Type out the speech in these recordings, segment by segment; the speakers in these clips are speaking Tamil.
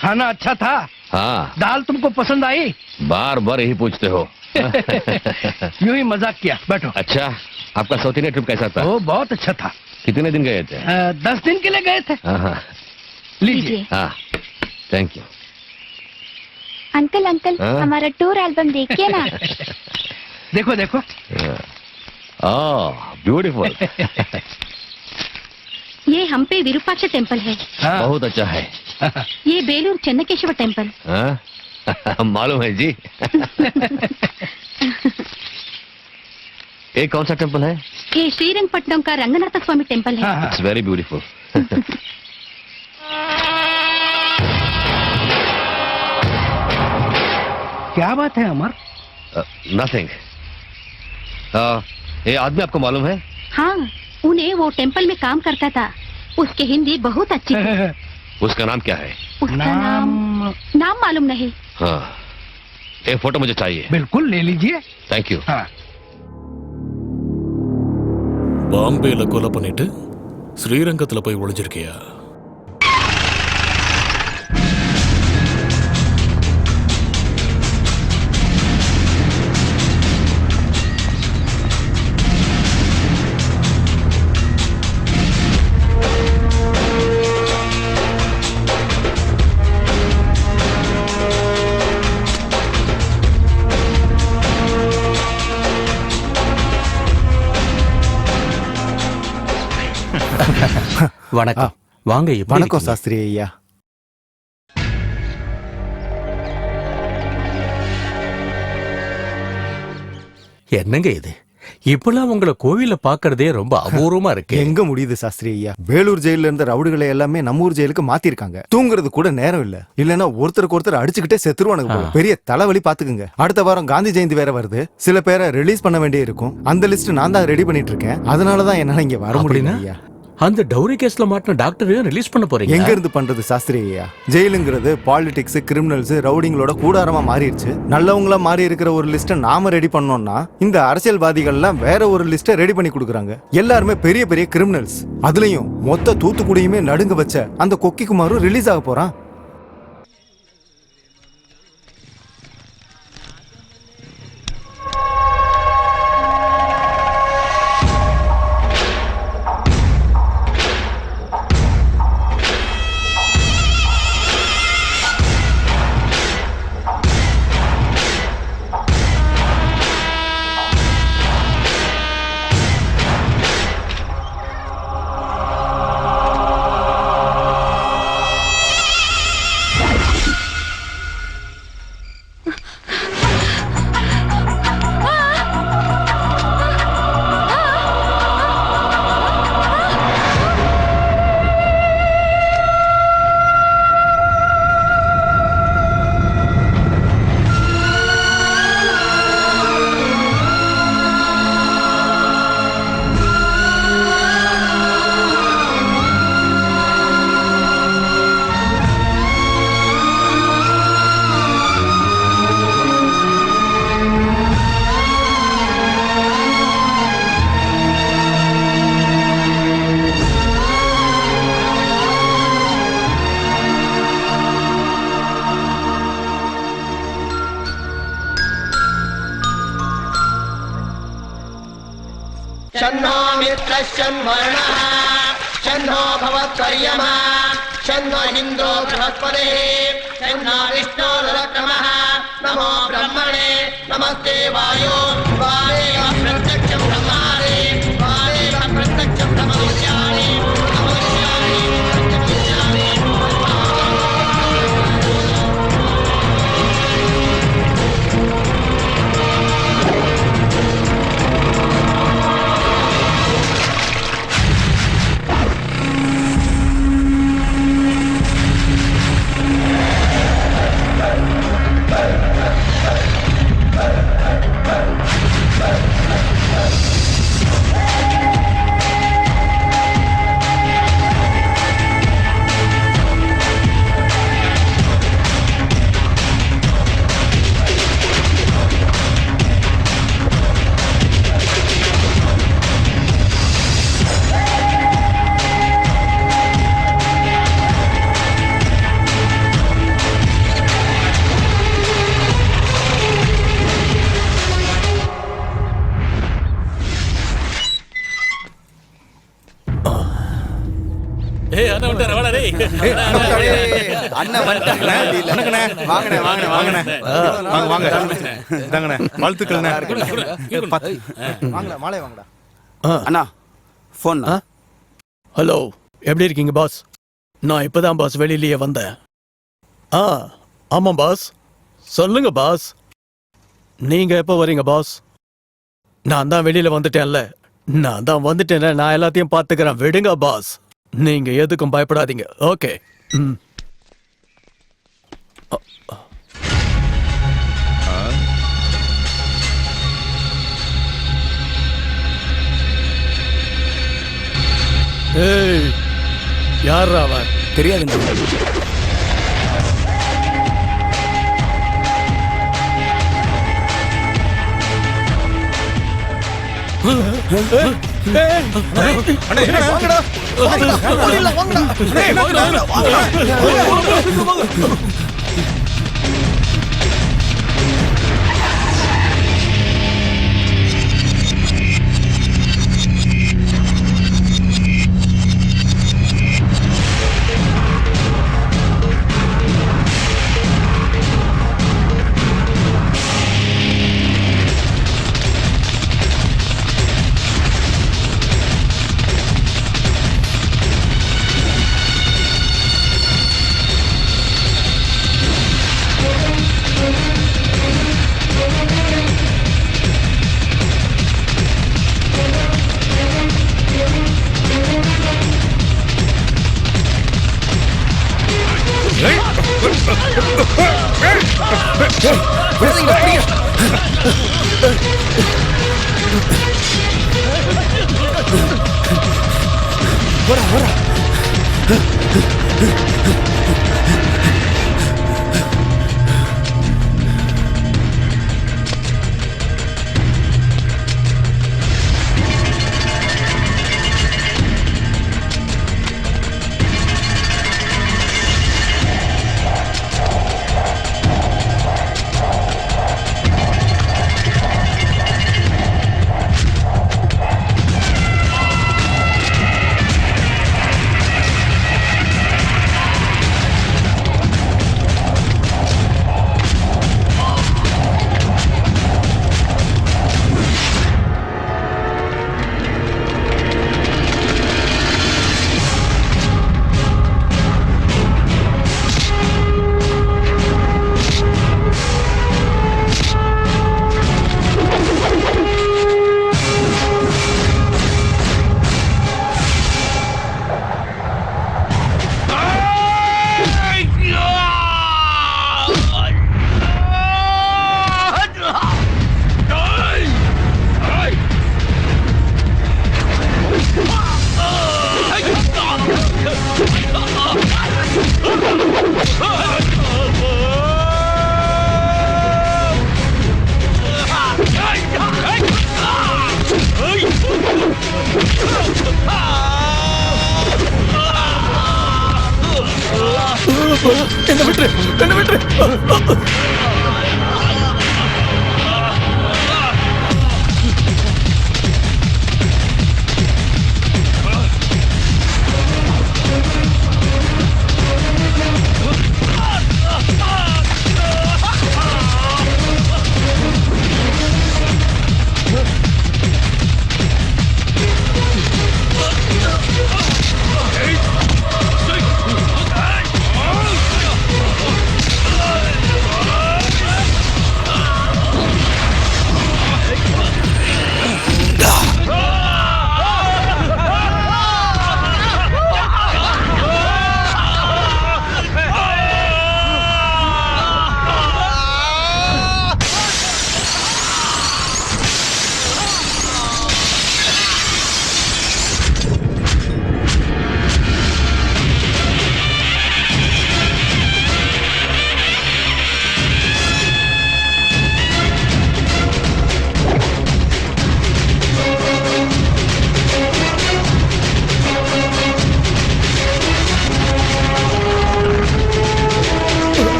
खाना अच्छा था? हाँ। दाल तुमको पसंद आई? बार बार यही पूछते हो। यूं ही मजाक किया, बैठो। अच्छा, आपका साउथ इंडिया ट्रिप कैसा था? वो बहुत अच्छा था। कितने दिन गए थे? 10 दिन के लिए गए थे। हाँ। लीजिए। हाँ, थैंक यू। अंकल अंकल, हमारा टूर एल्बम देखिए ना। देखो देखो। ब्यूटीफुल। ये हम्पे विरूपाक्ष टेम्पल है। बहुत अच्छा है। ये बेलूर चन्नकेशव टेम्पल। मालूम है जी। ये कौन सा टेम्पल है? ये श्रीरंगपट्टनम का रंगनाथ स्वामी टेम्पल है। It's very beautiful. क्या बात है अमर? नथिंग। ये आदमी आपको मालूम है? हाँ, उन्हें वो टेम्पल में काम करता था। उसकी हिंदी बहुत अच्छी थी। उसका नाम क्या है? उसका नाम मालूम नहीं। हाँ, ये फोटो मुझे चाहिए। बिल्कुल, ले लीजिए। Thank you. हाँ। பாம்பேல கொலை பண்ணிட்டு ஸ்ரீரங்கத்துல போய் ஒளிஞ்சிருக்கியா? வணக்கம். வாங்க. வணக்கம் சாஸ்திரி ஐயா. என்னங்க இது? இப்பெல்லாம் உங்களை கோவில பாக்குறதே ரொம்ப அபூர்வமா இருக்கு. எங்க முடியுது சாஸ்திரி ஐயா? வேலூர் ஜெயில இருந்த ரவுடிகளை எல்லாமே நம்ம ஊர் ஜெயிலுக்கு மாத்திருக்காங்க. தூங்குறது கூட நேரம் இல்ல. இல்லன்னா ஒருத்தருக்கு ஒருத்தர் அடிச்சுக்கிட்டே செத்துருவானுங்க. பெரிய தலைவலி பாத்துக்குங்க. அடுத்த வாரம் காந்தி ஜெயந்தி வேற வருது. சில பேரை ரிலீஸ் பண்ண வேண்டிய இருக்கும். அந்த லிஸ்ட் நான் தான் ரெடி பண்ணிட்டு இருக்கேன். அதனாலதான் என்னால இங்க வர முடியல ஐயா. அந்த டவுரி கேஸ்ல மாட்டின டாக்டரையும் ரிலீஸ் பண்ண போறீங்க? எங்க இருந்து பண்றது சாஸ்திரி ஐயா? ஜெயிலுங்கிறது பாலிடிக்ஸ், கிரிமினல்ஸ், ரவுடிங்களோட கூடாரமா மாறிடுச்சு. நல்லவங்களா மாறி இருக்கிற ஒரு லிஸ்ட நாம ரெடி பண்ணோம்னா இந்த அரசியல்வாதிகள் எல்லாம் வேற ஒரு லிஸ்ட ரெடி பண்ணி கொடுக்குறாங்க. எல்லாருமே பெரிய பெரிய கிரிமினல்ஸ். அதுலயும் மொத்த தூத்துக்குடியுமே நடுங்க வச்ச அந்த கொக்கி குமாரும் ரிலீஸ் ஆக போறான். शन्नो मित्रश्चन्वर्णः शन्नो भवत्वर्यमा शन्नो इन्द्रो बृहस्पतिः शन्नो विष्णुरुक्रमः नमो ब्रह्मणे नमस्ते वायो वारेव प्रत्यक्षं ब्रह्मादि वारेव प्रत्यक्षं ब्रह्मविद्यानि அண்ணன் வந்துட்டாங்கண்ணே. வாங்கண்ணே வாங்கண்ணே வாங்கண்ணே வாங்க வாங்க இந்தாங்கண்ணே வாழ்த்துக்கள்ண்ணே. வாங்கண்ணே மாலை வாங்கடா. அண்ணா ஃபோன். ஹலோ, எப்படி இருக்கீங்க பாஸ்? நான் இப்பதான் பாஸ் வெளியிலேயே வந்தேன். ஆமாம் பாஸ். சொல்லுங்க பாஸ், நீங்க எப்போ வரீங்க பாஸ்? நான் தான் வெளியில வந்துட்டேன்ல. நான் எல்லாத்தையும் பார்த்துக்கிறேன், விடுங்க பாஸ். நீங்க எதுக்கும் பயப்படாதீங்க. ஓகே. ஏய், யார் அவன்? தெரியாதுங்க. என்ன விட்டுரு, என்ன விட்டுரு.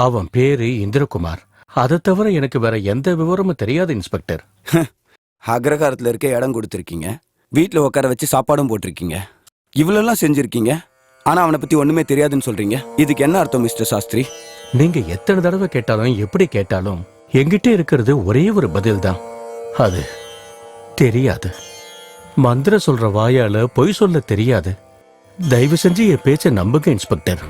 அவன் பேரு இந்திரகுமார். அதை தவிர எனக்கு வேற எந்த விவரமும் தெரியாது இன்ஸ்பெக்டர். அக்ரகாரத்தில் இருக்க இடம் கொடுத்துருக்கீங்க, வீட்டில் உட்கார வச்சு சாப்பாடும் போட்டிருக்கீங்க, இவ்வளோலாம் செஞ்சுருக்கீங்க. ஆனால் அவனை பற்றி ஒன்றுமே தெரியாதுன்னு சொல்கிறீங்க. இதுக்கு என்ன அர்த்தம் மிஸ்டர் சாஸ்திரி? நீங்க எத்தனை தடவை கேட்டாலும் எப்படி கேட்டாலும் என்கிட்ட இருக்கிறது ஒரே ஒரு பதில் தான். அது தெரியாது. மந்திர சொல்ற வாயால பொய் சொல்ல தெரியாது. தயவு செஞ்சு என் பேச்ச நம்புங்க இன்ஸ்பெக்டர்.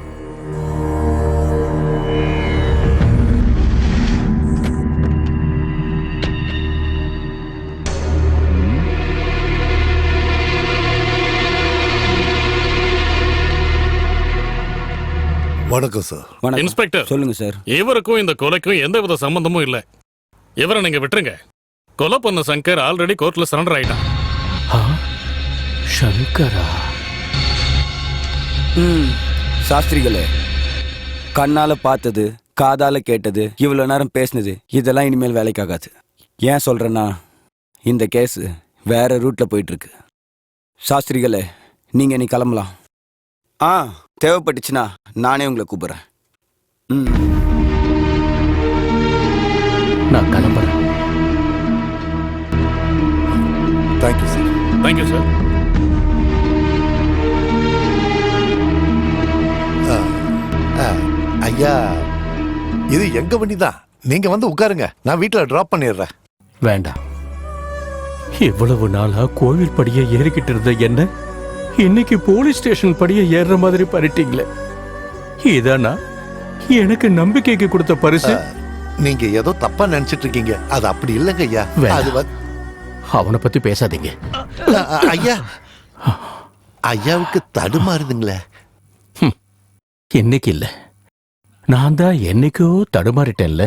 வணக்கம் சார். வணக்கம். இன்ஸ்பெக்டர், சொல்லுங்க சார். இவருக்கும் இந்த கொலைக்கும் எந்தவித சம்பந்தமும் இல்ல. இவரை நீங்க விட்டுருங்க. கொலை பண்ண சங்கர் ஆல்ரெடி கோர்ட்ல சரண்டர் ஆயிட்டான். ஆ, சங்கரா. சாஸ்திரிகளே, கண்ணால பார்த்தது, காதால கேட்டது, இவ்வளோ நேரம் பேசினது, இதெல்லாம் இனிமேல் வேலைக்காகாது. ஏன் சொல்றேன்னா, இந்த கேஸ் வேற ரூட்ல போயிட்டு இருக்கு. சாஸ்திரிகளே, நீங்க நீ கிளம்பலாம். தேவைப்பட்டுச்சுன்னா நானே உங்களை கூப்பிடுறேன். நான் கிளம்புறேன். Thank you sir. Thank you sir. ஐயா, இது எங்க வண்டி தான். நீங்க வந்து உட்காருங்க, நான் வீட்டுல டிராப் பண்ணிடுறேன். வேண்டாம். இவ்வளவு நாளா கோவில் படியை ஏறிக்கிட்டு இருந்த என்ன இன்னைக்கு போலீஸ் ஸ்டேஷன் படியை ஏறுற மாதிரி பண்ணிட்டீங்களே. இதானா எனக்கு நம்பிக்கைக்கு கொடுத்த பரிசு? நீங்க ஏதோ தப்பா நினைச்சிட்டு இருக்கீங்க. அது அப்படி இல்லைங்க ஐயா. அது அவனை பத்தி பேசாதீங்க ஐயா. ஐயாவுக்கு தடுமாறுதுங்களே. இன்னைக்கு இல்ல, நான் தான் என்னைக்கோ தடுமாறிட்டேன்ல.